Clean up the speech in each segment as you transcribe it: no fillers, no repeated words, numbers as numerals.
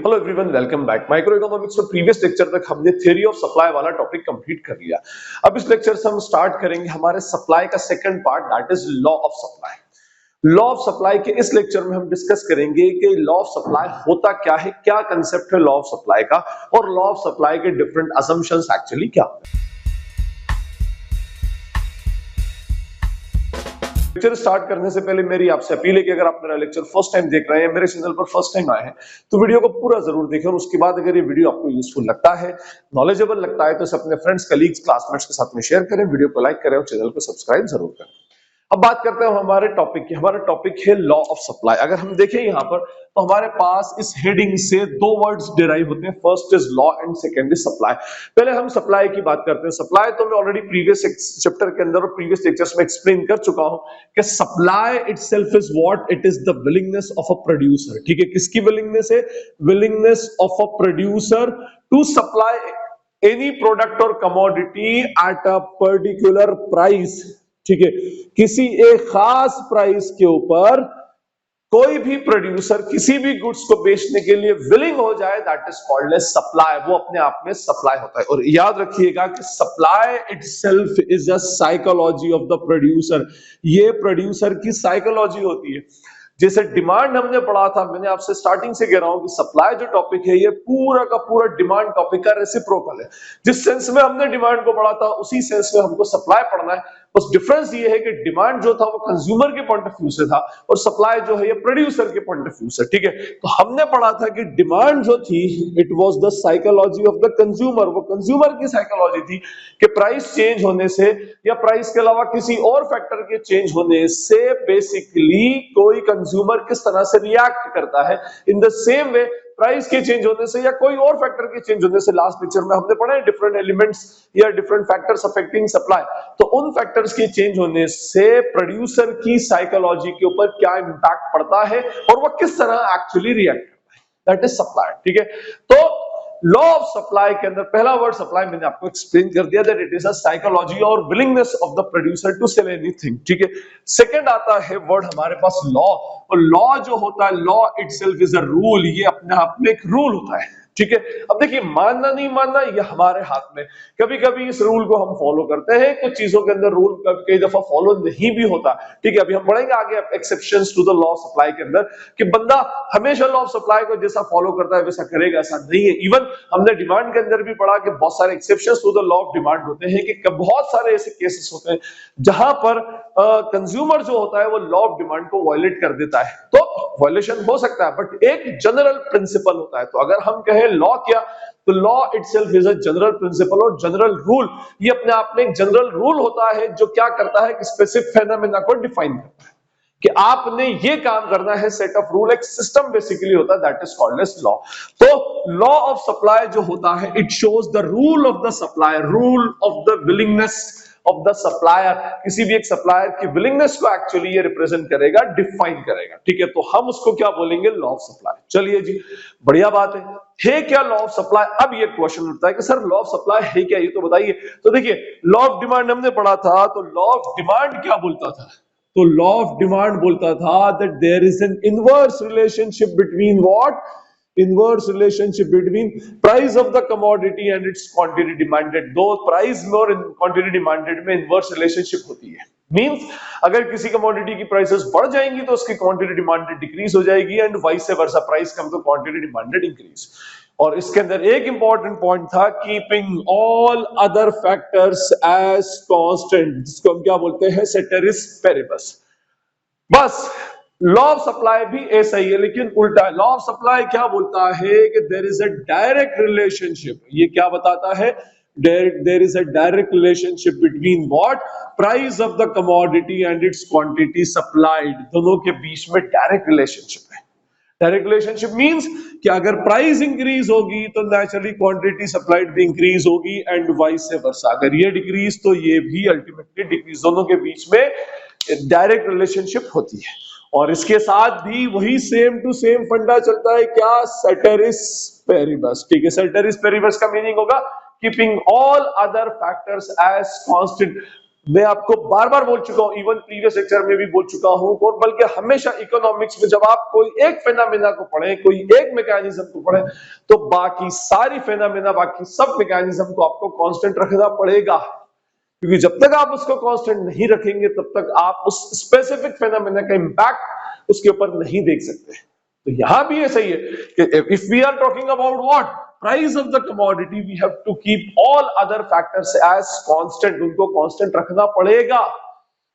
Hello everyone, welcome back. Micro economics में previous lecture तक हमने थ्योरी ऑफ सप्लाई वाला टॉपिक कंप्लीट कर लिया। अब इस लेक्चर से हम स्टार्ट करेंगे हमारे सप्लाई का second part, that is law of supply. Law of supply के इस लेक्चर में हम डिस्कस करेंगे कि लॉ ऑफ सप्लाई होता क्या है, क्या कंसेप्ट है लॉ ऑफ सप्लाई का, और लॉ ऑफ सप्लाई के डिफरेंट असम्पशंस एक्चुअली क्या है। लेक्चर स्टार्ट करने से पहले मेरी आपसे अपील है कि अगर आप मेरा लेक्चर फर्स्ट टाइम देख रहे हैं, मेरे चैनल पर फर्स्ट टाइम आए हैं, तो वीडियो को पूरा जरूर देखें और उसके बाद अगर ये वीडियो आपको यूजफुल लगता है, नॉलेजेबल लगता है, तो इसे अपने फ्रेंड्स, कलीग्स, क्लासमेट्स के साथ में शेयर करें, वीडियो को लाइक करें और चैनल को सब्सक्राइब जरूर करें। अब बात करते हैं हमारे टॉपिक की। हमारा टॉपिक है लॉ ऑफ सप्लाई। अगर हम देखें यहाँ पर तो हमारे पास इस हेडिंग से दो वर्ड्स डिराइव होते हैं, first is law and second is supply. पहले हम सप्लाई की बात करते हैं। सप्लाई तो मैं ऑलरेडी प्रीवियस चैप्टर के अंदर और प्रीवियस लेक्चर्स में एक्सप्लेन कर चुका हूं कि supply itself is what, it is the willingness of a producer. ठीक है, किसकी विलिंगनेस है? Willingness of a producer to supply any product और commodity at a particular price. ठीक है, किसी एक खास प्राइस के ऊपर कोई भी प्रोड्यूसर किसी भी गुड्स को बेचने के लिए विलिंग हो जाए, that is called as supply. वो अपने आप में सप्लाई होता है। और याद रखिएगा कि supply itself is a psychology of the producer. ये प्रोड्यूसर की साइकोलॉजी होती है। जैसे डिमांड हमने पढ़ा था, मैंने आपसे स्टार्टिंग से कह रहा हूं कि सप्लाई जो टॉपिक है ये पूरा का पूरा डिमांड टॉपिक का रेसिप्रोकल है। जिस सेंस में हमने डिमांड को पढ़ा था उसी सेंस में हमको सप्लाई पढ़ना है। बस डिफरेंस ये है कि डिमांड जो था वो कंज्यूमर के पॉइंट ऑफ व्यू से था और सप्लाई जो है ये प्रोड्यूसर के पॉइंट ऑफ व्यू से। ठीक है, तो हमने पढ़ा था कि डिमांड जो थी it was the psychology of the consumer. वो कंज्यूमर की साइकोलॉजी थी कि प्राइस चेंज होने से या प्राइस के अलावा किसी और फैक्टर के चेंज होने से बेसिकली कोई कंज्यूमर किस तरह से रिएक्ट करता है। In the same way price के चेंज होने से या कोई और फैक्टर के चेंज होने से, लास्ट लेक्चर में हमने पढ़ा है डिफरेंट एलिमेंट्स या डिफरेंट फैक्टर्स अफेक्टिंग सप्लाई, तो उन फैक्टर्स के चेंज होने से प्रोड्यूसर की साइकोलॉजी के ऊपर क्या इंपैक्ट पड़ता है और वो किस तरह एक्चुअली रिएक्ट करता है, दैट इज सप्लाई। ठीक है, तो लॉ ऑफ सप्लाई के अंदर पहला वर्ड सप्लाई मैंने आपको एक्सप्लेन कर दिया, that it is a psychology और willingness of the producer to sell anything. ठीक है, सेकंड आता है वर्ड हमारे पास लॉ। और लॉ जो होता है, law itself is a rule. ये अपने आप में एक रूल होता है। ठीक है, अब देखिए, मानना नहीं मानना ये हमारे हाथ में। कभी कभी इस रूल को हम फॉलो करते हैं, कुछ चीजों के अंदर रूल कई दफा फॉलो नहीं भी होता। ठीक है, अभी हम पढ़ेंगे आगे exceptions to the law of supply के अंदर कि बंदा हमेशा लॉ ऑफ सप्लाई को जैसा फॉलो करता है वैसा करेगा, ऐसा नहीं है। इवन हमने डिमांड के अंदर भी पढ़ा कि बहुत सारे exceptions to the law of demand होते हैं कि बहुत सारे ऐसे केसेस होते हैं जहां पर कंज्यूमर जो होता है वो लॉ ऑफ डिमांड को वायलेट कर देता है। तो वायलेशन हो सकता है, बट एक जनरल प्रिंसिपल होता है। तो अगर हम कहें लॉ क्या, तो law itself is a general principle और जनरल रूल। ये अपने आप में एक जनरल रूल होता है जो क्या करता है कि स्पेसिफिक फेनोमेना को डिफाइन करता है कि आपने ये काम करना है। सेट ऑफ रूल, एक सिस्टम बेसिकली होता है, that is called as law. तो लॉ ऑफ सप्लाई जो होता है, it shows the rule of the supply, rule of the willingness of the supplier. किसी भी एक सप्लायर की विलिंगनेस को एक्चुअली ये रिप्रेजेंट करेगा, डिफाइन करेगा। ठीक है, तो हम उसको क्या बोलेंगे? Law of supply. चलिए जी, बढ़िया बात है क्या लॉ ऑफ सप्लाई? अब ये क्वेश्चन उठता है कि सर लॉ ऑफ सप्लाई है क्या, ये तो बताइए। तो देखिए, लॉ ऑफ डिमांड हमने पढ़ा था, तो लॉ ऑफ डिमांड क्या बोलता था? तो लॉ ऑफ डिमांड बोलता था that there is an inverse relationship between what? Inverse relationship between price of the commodity and its quantity demanded. दो प्राइस में और क्वांटिटी डिमांडेड में इनवर्स रिलेशनशिप होती है। मींस अगर किसी कमोडिटी की प्राइसेस बढ़ जाएंगी तो उसकी क्वांटिटी डिमांडेड डिक्रीज हो जाएगी एंड वाइस वर्सा, प्राइस कम तो क्वांटिटी डिमांडेड इंक्रीज। और इसके अंदर एक इंपॉर्टेंट पॉइंट था, keeping all other factors as constant, जिसको हम क्या बोलते हैं? Ceteris paribus. बस लॉ ऑफ सप्लाई भी ऐसा ही है, लेकिन उल्टा है। लॉ ऑफ सप्लाई क्या बोलता है कि there is a direct relationship. ये क्या बताता है? There is a direct relationship between what? Price of the commodity and its quantity supplied. दोनों के बीच में डायरेक्ट रिलेशनशिप है। डायरेक्ट रिलेशनशिप मींस कि अगर प्राइस इंक्रीज होगी तो नेचुरली क्वांटिटी सप्लाइड भी इंक्रीज होगी एंड वाइस वर्सा। अगर ये डिक्रीज तो ये भी अल्टीमेटली डिक्रीज। दोनों के बीच में डायरेक्ट रिलेशनशिप होती है। और इसके साथ भी वही सेम टू सेम फंडा चलता है, क्या? Ceteris paribus. ठीक है, सेटेरिस पेरिबस का मीनिंग होगा keeping all other factors as constant. मैं आपको बार बार बोल चुका हूं, इवन प्रीवियस लेक्चर में भी बोल चुका हूं, और बल्कि हमेशा इकोनॉमिक्स में जब आप कोई एक फेनामेना को पढ़ें, कोई एक मैकेनिज्म को पढ़ें, तो बाकी सारी फेनामेना, बाकी सब मैकेनिज्म को आपको कांस्टेंट रखना पड़ेगा, क्योंकि जब तक आप उसको कांस्टेंट नहीं रखेंगे तब तक आप उस स्पेसिफिक फेनोमेना का इंपैक्ट उसके ऊपर नहीं देख सकते। तो यहां भी ये सही है कि if we are talking about what price of the commodity, we have to keep all other factors as constant, उनको कांस्टेंट रखना पड़ेगा।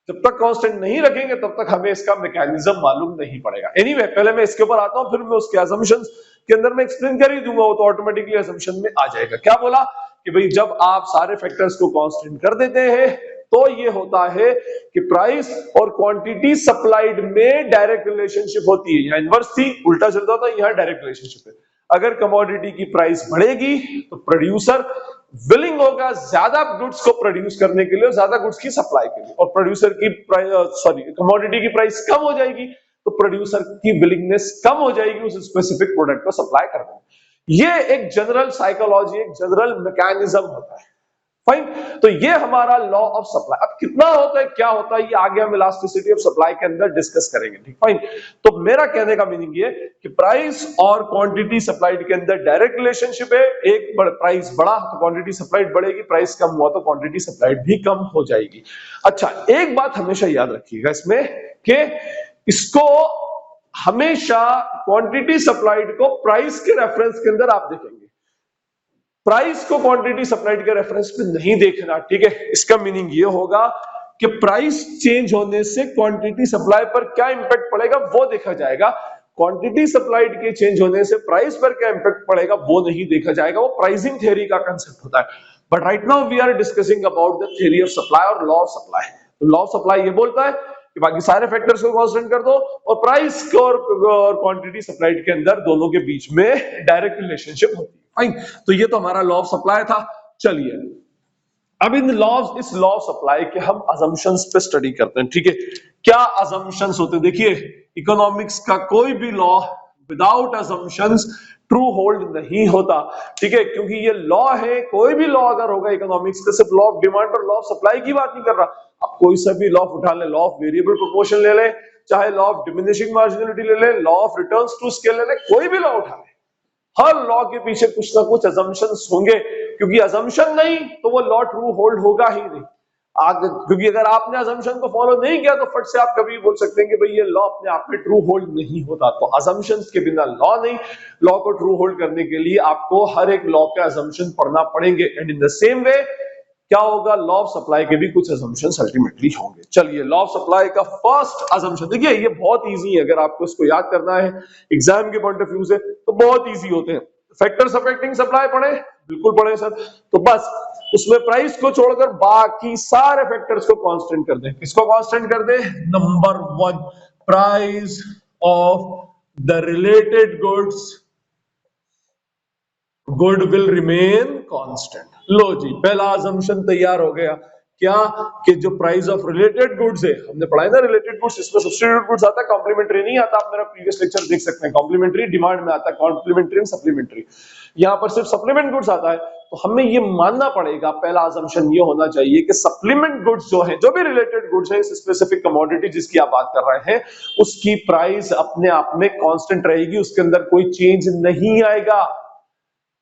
जब तक कांस्टेंट नहीं रखेंगे तब तक हमें इसका मैकेनिज्म मालूम नहीं पड़ेगा। एनीवे, पहले मैं इसके ऊपर आता हूं, फिर मैं उसके असम्पशंस के अंदर मैं एक्सप्लेन कर ही दूंगा, वो तो ऑटोमेटिकली असम्पशन में आ जाएगा। क्या बोला कि भाई जब आप सारे फैक्टर्स को कांस्टेंट कर देते हैं तो ये होता है कि प्राइस और क्वांटिटी सप्लाइड में डायरेक्ट रिलेशनशिप होती है। यहाँ इनवर्स थी, उल्टा चलता था, यहाँ डायरेक्ट रिलेशनशिप है। अगर कमोडिटी की प्राइस बढ़ेगी तो प्रोड्यूसर विलिंग होगा ज्यादा गुड्स को प्रोड्यूस करने के लिए और ज्यादा गुड्स की सप्लाई के लिए, और प्रोड्यूसर की कमोडिटी की प्राइस कम हो जाएगी तो प्रोड्यूसर की विलिंगनेस कम हो जाएगी उस स्पेसिफिक प्रोडक्ट को सप्लाई करने में। ये एक जनरल साइकोलॉजी, एक जनरल मैकेनिज्म होता है। फाइन, तो ये हमारा लॉ ऑफ सप्लाई। अब कितना होता है, क्या होता है, ये आगे हम इलास्टिसिटी ऑफ सप्लाई के अंदर डिस्कस करेंगे। ठीक, फाइन। तो मेरा कहने का मीनिंग ये कि प्राइस और क्वांटिटी सप्लाइड के अंदर डायरेक्ट रिलेशनशिप है। एक प्राइस बढ़ा तो क्वांटिटी सप्लाइड बढ़ेगी, प्राइस कम हुआ तो क्वांटिटी सप्लाइड भी कम हो जाएगी। अच्छा, एक बात हमेशा याद रखिएगा इसमें कि इसको हमेशा क्वांटिटी सप्लाइड को प्राइस के रेफरेंस के अंदर आप देखेंगे, प्राइस को क्वांटिटी सप्लाइड के रेफरेंस में नहीं देखना। ठीक है, इसका मीनिंग ये होगा कि प्राइस चेंज होने से क्वांटिटी सप्लाई पर क्या इंपैक्ट पड़ेगा वो देखा जाएगा, क्वांटिटी सप्लाइड के चेंज होने से प्राइस पर क्या इंपैक्ट पड़ेगा वो नहीं देखा जाएगा। वो प्राइसिंग थ्योरी का कांसेप्ट होता है। But right now we are discussing about the theory of supply और law of supply. Law of supply ये बोलता है कि बाकी सारे फैक्टर्स को कांस्टेंट कर दो और प्राइस को और क्वांटिटी सप्लाइड के अंदर दोनों के बीच में डायरेक्ट रिलेशनशिप होती है। फाइन, तो ये तो हमारा लॉ ऑफ सप्लाई था। चलिए अब इन लॉज, इस लॉ ऑफ सप्लाई के हम असम्पशंस पे स्टडी करते हैं। ठीक है, क्या असम्पशंस होते हैं? देखिए, इकोनॉमिक्स का कोई भी law without assumptions true hold नहीं होता। ठीक है, क्योंकि ये लॉ है, कोई भी लॉ अगर होगा इकोनॉमिक्स का, सिर्फ लॉ ऑफ डिमांड और लॉ ऑफ सप्लाई की बात नहीं कर रहा। आप कोई सा भी लॉ उठा ले, लॉ ऑफ वेरिएबल प्रोपोर्शन ले ले, चाहे लॉ ऑफ डिमिनिशिंग मार्जिनलिटी ले ले, law of returns to scale ले ले, कोई भी लॉ उठा ले, हर लॉ के पीछे कुछ ना कुछ असम्पशंस होंगे, क्योंकि असम्पशन नहीं तो वो लॉ ट्रू होल्ड होगा ही नहीं। क्योंकि अगर आपने असम्पशन को फॉलो नहीं किया तो फट से आप कभी बोल सकते हैं कि भाई ये लॉ अपने आप में ट्रू होल्ड नहीं होता। तो असम्पशंस के बिना लॉ नहीं। लॉ को ट्रू होल्ड करने के लिए आपको हर एक लॉ के असम्पशन पढ़ना पड़ेंगे, and in the same way क्या होगा, लॉ ऑफ सप्लाई के भी कुछ असम्पशंस अल्टीमेटली होंगे। चलिए, लॉ ऑफ सप्लाई का फर्स्ट असम्पशन देखिए, ये बहुत इजी है, अगर आपको इसको याद करना है एग्जाम के पॉइंट ऑफ व्यू से तो बहुत इजी होते हैं। फैक्टर्स अफेक्टिंग सप्लाई पढ़े, बिल्कुल पढ़े सर। तो बस उसमें प्राइस को छोड़कर बाकी सारे फैक्टर्स को कांस्टेंट कर दें। किसको कांस्टेंट कर दें? Number 1, price of the related good will remain constant. लो जी, पहला असम्पशन तैयार हो गया। क्या कि जो प्राइस ऑफ रिलेटेड गुड्स है, हमने पढ़ा है ना रिलेटेड गुड्स, इसमें सब्स्टिट्यूट गुड्स आता है, कॉम्प्लीमेंट्री नहीं आता। आप मेरा प्रीवियस लेक्चर देख सकते हैं, कॉम्प्लीमेंट्री डिमांड में आता है, कॉम्प्लीमेंट्री एंड सप्लीमेंट्री, यहाँ पर सिर्फ सप्लीमेंट गुड्स आता है। तो हमें ये मानना पड़ेगा, पहला असम्पशन ये होना चाहिए कि सप्लीमेंट गुड्स जो है, जो भी रिलेटेड गुड्स है, स्पेसिफिक कमोडिटी जिसकी आप बात कर रहे हैं, उसकी प्राइस अपने आप में कांस्टेंट रहेगी, उसके अंदर कोई चेंज नहीं आएगा।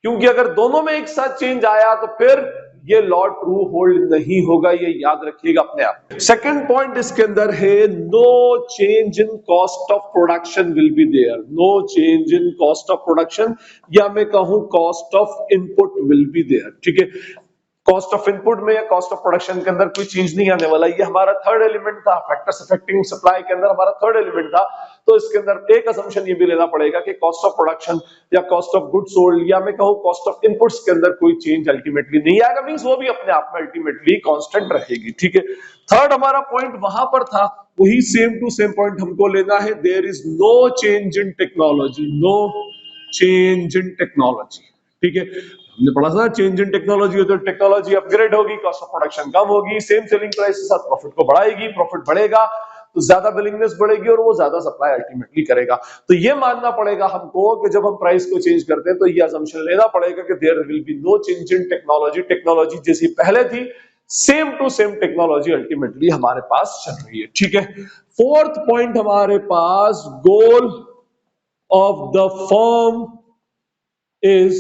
क्योंकि अगर दोनों में एक साथ चेंज आया तो फिर ये लॉ ट्रू होल्ड नहीं होगा, ये याद रखिएगा अपने आप। सेकंड पॉइंट इसके अंदर है, no change in cost of production will be there. No change in cost of production, या मैं कहूं cost of input will be there. ठीक है, कॉस्ट ऑफ इनपुट में या कॉस्ट ऑफ प्रोडक्शन के अंदर कोई चेंज नहीं आने वाला। ये हमारा थर्ड एलिमेंट था, फैक्टर्स अफेक्टिंग सप्लाई के अंदर हमारा थर्ड एलिमेंट था। तो इसके अंदर एक असम्पशन ये भी लेना पड़ेगा कि कॉस्ट ऑफ प्रोडक्शन या कॉस्ट ऑफ गुड्स सोल्ड, या मैं कहूं कॉस्ट ऑफ इनपुट्स के अंदर कोई चेंज अल्टीमेटली नहीं आएगा, मींस वो भी अपने आप में अल्टीमेटली कांस्टेंट रहेगी। ठीक है, थर्ड हमारा पॉइंट वहां पर था, वही सेम टू सेम पॉइंट हमको लेना है। There is no change in technology, no change in technology. ठीक है, हमने पढ़ा था चेंज इन टेक्नोलॉजी, तो टेक्नोलॉजी अपग्रेड होगी, कॉस्ट ऑफ प्रोडक्शन कम होगी, सेम सेलिंग प्राइस के साथ प्रॉफिट को बढ़ाएगी, प्रॉफिट बढ़ेगा तो ज्यादा बिलिंगनेस बढ़ेगी और वो ज्यादा सप्लाई अल्टीमेटली करेगा। तो ये मानना पड़ेगा हमको कि जब हम प्राइस को चेंज करते हैं तो ये असम्पशन लेना पड़ेगा कि there will be no change in technology. Technology जैसी पहले थी same to same technology ultimately हमारे पास चल रही है, ठीक है। फोर्थ पॉइंट हमारे पास, goal of the firm is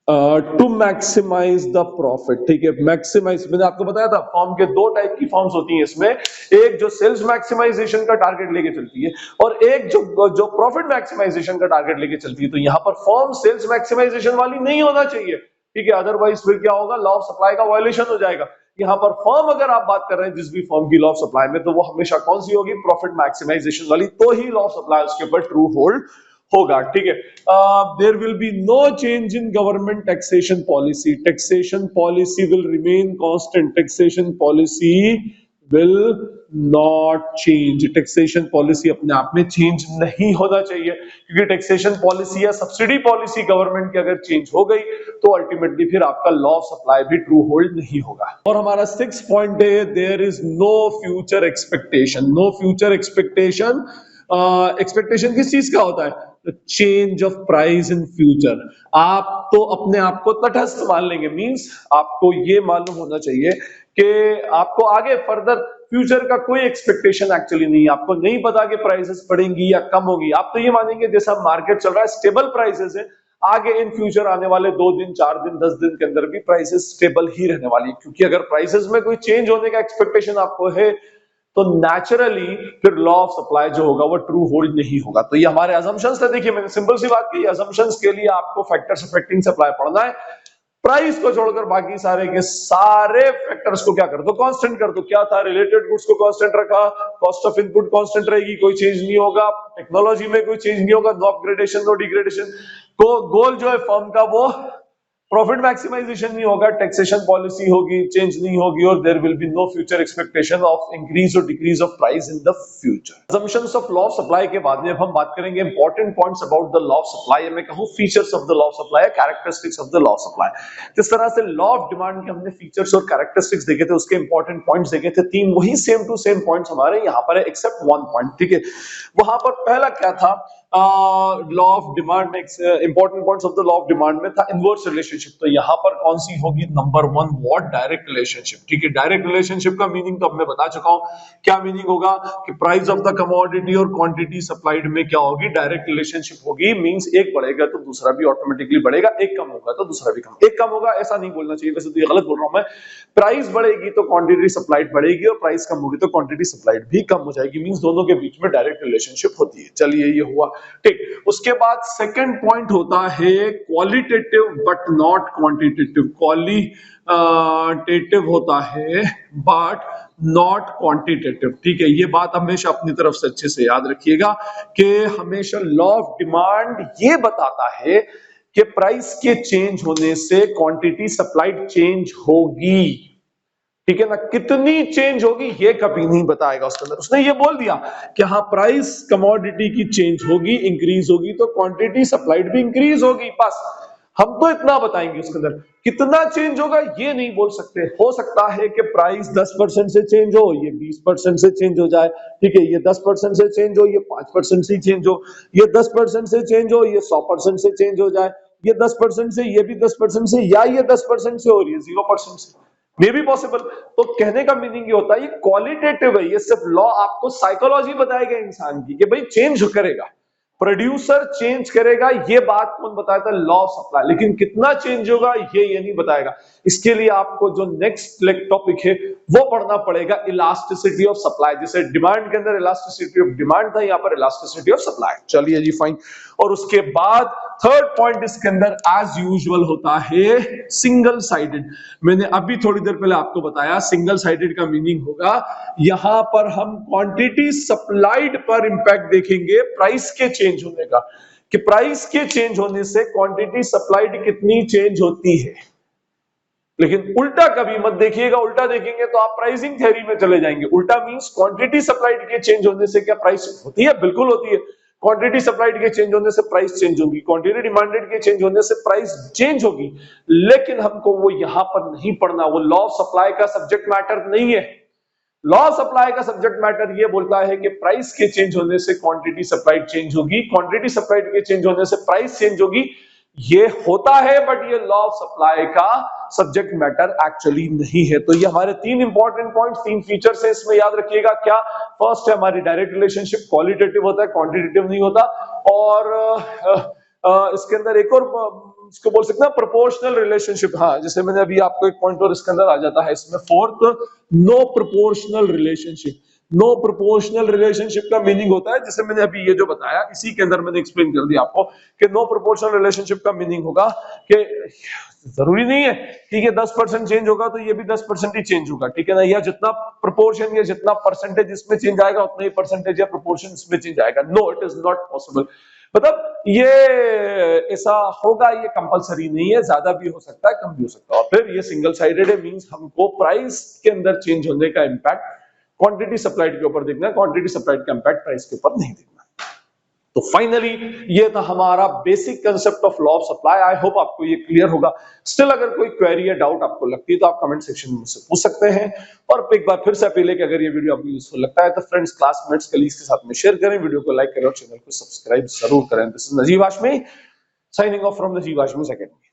to maximise the profit, ठीक है। मैक्सिमाइज, मैंने आपको बताया था फॉर्म के दो टाइप की फॉर्म्स होती हैं इसमें, एक जो सेल्स मैक्सिमाइजेशन का टारगेट लेके चलती है और एक जो प्रॉफिट मैक्सिमाइजेशन का टारगेट लेके चलती है। तो यहां पर फॉर्म सेल्स मैक्सिमाइजेशन वाली नहीं होना चाहिए, ठीक है, अदरवाइज फिर क्या होगा, लॉ ऑफ सप्लाई का वायलेशन हो जाएगा। यहाँ पर फॉर्म अगर आप बात कर रहे हैं जिस भी फॉर्म की लॉ ऑफ सप्लाई में, तो वो हमेशा कौन सी होगी, प्रॉफिट मैक्सिमाइजेशन वाली, तो ही लॉ ऑफ सप्लाई उसके ऊपर ट्रू होल्ड होगा, ठीक है। There will be no change in government taxation policy, taxation policy will remain constant, taxation policy will not change, taxation policy अपने आप में चेंज नहीं होना चाहिए, क्योंकि टैक्सेशन पॉलिसी या सब्सिडी पॉलिसी गवर्नमेंट की अगर चेंज हो गई तो अल्टीमेटली फिर आपका लॉ ऑफ सप्लाई भी ट्रू होल्ड नहीं होगा। और हमारा 6 पॉइंट है, there is no future expectation, no future expectation. Expectation किस चीज का होता है, change of price in future. आप तो अपने आप को तटस्थ मान लेंगे, मींस आपको ये मालूम होना चाहिए कि आपको आगे फर्दर फ्यूचर का कोई एक्सपेक्टेशन एक्चुअली नहीं है, आपको नहीं पता कि प्राइसेस बढ़ेंगी या कम होगी। आप तो ये मानेंगे जैसा मार्केट चल रहा है स्टेबल प्राइसेस है, आगे इन फ्यूचर आने वाले 2 दिन 4 दिन 10 दिन के अंदर भी प्राइसेस स्टेबल ही रहने वाली है, क्योंकि अगर प्राइसेस में कोई चेंज होने का एक्सपेक्टेशन आपको है तो नेचुरली फिर लॉ ऑफ सप्लाई जो होगा वो ट्रू होल्ड नहीं होगा। तो ये हमारे असम्पशंस थे। देखिए मैंने सिंपल सी बात की, असम्पशंस के लिए आपको फैक्टर्स अफेक्टिंग सप्लाई पढ़ना है, प्राइस को छोड़कर बाकी सारे के सारे फैक्टर्स को क्या कर दो, कांस्टेंट कर दो। क्या था, रिलेटेड गुड्स को कांस्टेंट रखा, कॉस्ट ऑफ इनपुट कांस्टेंट रहेगी, कोई चेंज नहीं होगा, टेक्नोलॉजी में कोई चेंज नहीं होगा, नो अपग्रेडेशन नो डिग्रेडेशन, को गोल जो है फर्म का वो प्रॉफिट मैक्सिमाइजेशन नहीं होगा, टैक्सेशन पॉलिसी होगी, चेंज नहीं होगी, और there will be no future expectation of increase और decrease of price in the future. Assumptions of law of supply के बाद में अब हम बात करेंगे important points about the law of supply, मैं कहूं features of the law of supply, characteristics of the law of supply. जिस तरह से लॉ ऑफ डिमांड के हमने फीचर्स और कैरेक्टरिस्टिक्स देखे थे, उसके इंपॉर्टेंट पॉइंट्स देखे थे 3, वही सेम टू सेम पॉइंट्स हमारे यहाँ पर है एक्सेप्ट 1 पॉइंट, ठीक है। वहां पर पहला क्या था, लॉ ऑफ डिमांड में important points of the law of demand में था इनवर्स रिलेशनशिप। तो यहां पर कौन सी होगी, नंबर 1 व्हाट, डायरेक्ट रिलेशनशिप, ठीक है। डायरेक्ट रिलेशनशिप का मीनिंग तो अब मैं बता चुका हूं, क्या मीनिंग होगा कि प्राइस ऑफ द कमोडिटी और क्वांटिटी सप्लाइड में क्या होगी, डायरेक्ट रिलेशनशिप होगी। मींस एक बढ़ेगा तो दूसरा भी ऑटोमेटिकली बढ़ेगा, एक कम होगा तो दूसरा भी कम, एक कम होगा ऐसा नहीं बोलना चाहिए, वैसे तो ये गलत बोल रहा हूं मैं। प्राइस बढ़ेगी तो क्वांटिटी सप्लाइड बढ़ेगी और प्राइस कम होगी तो क्वांटिटी सप्लाइड भी कम हो जाएगी, मींस दोनों के बीच में डायरेक्ट रिलेशनशिप होती है। चलिए ये हुआ, ठीक। उसके बाद सेकंड पॉइंट होता है qualitative but not quantitative, qualitative होता है बट नॉट क्वांटिटेटिव, ठीक है। ये बात हमेशा अपनी तरफ से अच्छे से याद रखिएगा कि हमेशा लॉ ऑफ डिमांड ये बताता है कि प्राइस के चेंज होने से क्वांटिटी सप्लाइड चेंज होगी, ठीक है ना। कितनी चेंज होगी ये कभी नहीं बताएगा उसके अंदर, उसने ये बोल दिया कि हाँ प्राइस कमोडिटी की चेंज होगी, इंक्रीज होगी तो क्वांटिटी सप्लाइड भी इंक्रीज होगी, बस हम तो इतना बताएंगे। उसके अंदर कितना चेंज होगा ये नहीं बोल सकते। हो सकता है कि प्राइस 10% से चेंज हो, ये 20% से चेंज हो जाए, ठीक है। ये 10% से चेंज हो, ये 5% से चेंज हो, ये 10% से चेंज हो, ये 100% से चेंज हो जाए, ये 10% से, ये भी 10% से, या ये 10% से और ये 0% से, मे भी पॉसिबल। तो कहने का मीनिंग ये होता है, ये क्वालिटेटिव है, ये सिर्फ लॉ आपको साइकोलॉजी बताएगा इंसान की कि भाई चेंज करेगा, प्रोड्यूसर चेंज करेगा, ये बात कौन बताता है, लॉ ऑफ सप्लाई। लेकिन कितना चेंज होगा ये नहीं बताएगा। इसके लिए आपको जो नेक्स्ट टॉपिक है वो पढ़ना पड़ेगा, इलास्टिसिटी ऑफ सप्लाई। जैसे डिमांड के अंदर इलास्टिसिटी ऑफ डिमांड था, यहाँ पर इलास्टिसिटी ऑफ सप्लाई। चलिए जी फाइन। और उसके बाद थर्ड पॉइंट इसके अंदर एज यूजुअल होता है सिंगल साइडेड। मैंने अभी थोड़ी देर पहले आपको बताया सिंगल साइडेड का मीनिंग होगा, यहां पर हम क्वांटिटी सप्लाइड पर इंपैक्ट देखेंगे प्राइस के चेंज होने का, कि प्राइस के चेंज होने से क्वांटिटी सप्लाइड कितनी चेंज होती है। लेकिन उल्टा कभी मत देखिएगा, उल्टा देखेंगे तो आप प्राइसिंग थ्योरी में चले जाएंगे। उल्टा मींस क्वांटिटी सप्लाइड के चेंज होने से क्या प्राइस होती है, बिल्कुल होती है। क्वांटिटी सप्लाइड के चेंज होने से प्राइस चेंज होगी, क्वांटिटी डिमांडेड के चेंज होने से प्राइस चेंज होगी। लेकिन हमको वो यहां पर नहीं पढ़ना, वो लॉ ऑफ सप्लाई का सब्जेक्ट मैटर नहीं है। लॉ ऑफ सप्लाई का सब्जेक्ट मैटर ये बोलता है कि प्राइस के चेंज होने से क्वांटिटी सप्लाइड चेंज होगी, क्वांटिटी सप्लाइड के चेंज होने से प्राइस चेंज होगी। ये होता है बट ये लॉ ऑफ सप्लाई का सब्जेक्ट मैटर एक्चुअली नहीं है। तो ये हमारे तीन इंपॉर्टेंट पॉइंट, तीन फीचर्स है, इसमें याद रखिएगा। क्या? फर्स्ट है हमारी डायरेक्ट रिलेशनशिप, क्वालिटेटिव होता है, क्वांटिटेटिव नहीं होता। और इसके अंदर एक और इसको बोल सकते हैं प्रोपोर्शनल रिलेशनशिप। हाँ, जैसे मैंने अभी आपको एक पॉइंट और इसके अंदर आ जाता है इसमें, fourth no proportional relationship. No proportional relationship का मीनिंग होता है, जैसे मैंने अभी ये जो बताया इसी के अंदर मैंने एक्सप्लेन कर दिया आपको कि नो प्रोपोर्शनल रिलेशनशिप का मीनिंग होगा कि जरूरी नहीं है कि ये 10% चेंज होगा तो ये भी 10% ही चेंज होगा, ठीक है ना। या जितना प्रोपोर्शन या जितना परसेंटेज इसमें चेंज आएगा उतना ही परसेंटेज या प्रोपोर्शन इसमें चेंज आएगा। No, it is not possible. मतलब ये ऐसा होगा, ये कंपलसरी नहीं है, ज्यादा भी हो सकता है, कम भी हो सकता है। और फिर ये सिंगल साइडेड है, मींस हमको प्राइस के अंदर चेंज होने का इंपैक्ट क्वांटिटी सप्लाइड के ऊपर देखना है, क्वांटिटी सप्लाइड का इंपैक्ट प्राइस के ऊपर नहीं देखना। तो फाइनली ये था हमारा basic concept of law of supply. I hope आपको ये क्लियर होगा। स्टिल अगर कोई क्वेरी या डाउट आपको लगती है तो आप कमेंट सेक्शन में मुझसे पूछ सकते हैं। और एक बार फिर से अपील है कि अगर ये वीडियो आपको यूजफुल लगता है तो फ्रेंड्स, क्लासमेट्स, कलीग्स के साथ में शेयर करें, वीडियो को लाइक करें और चैनल को सब्सक्राइब जरूर करें। This is Najeeb Hashmi signing off from Najeeb Hashmi academy.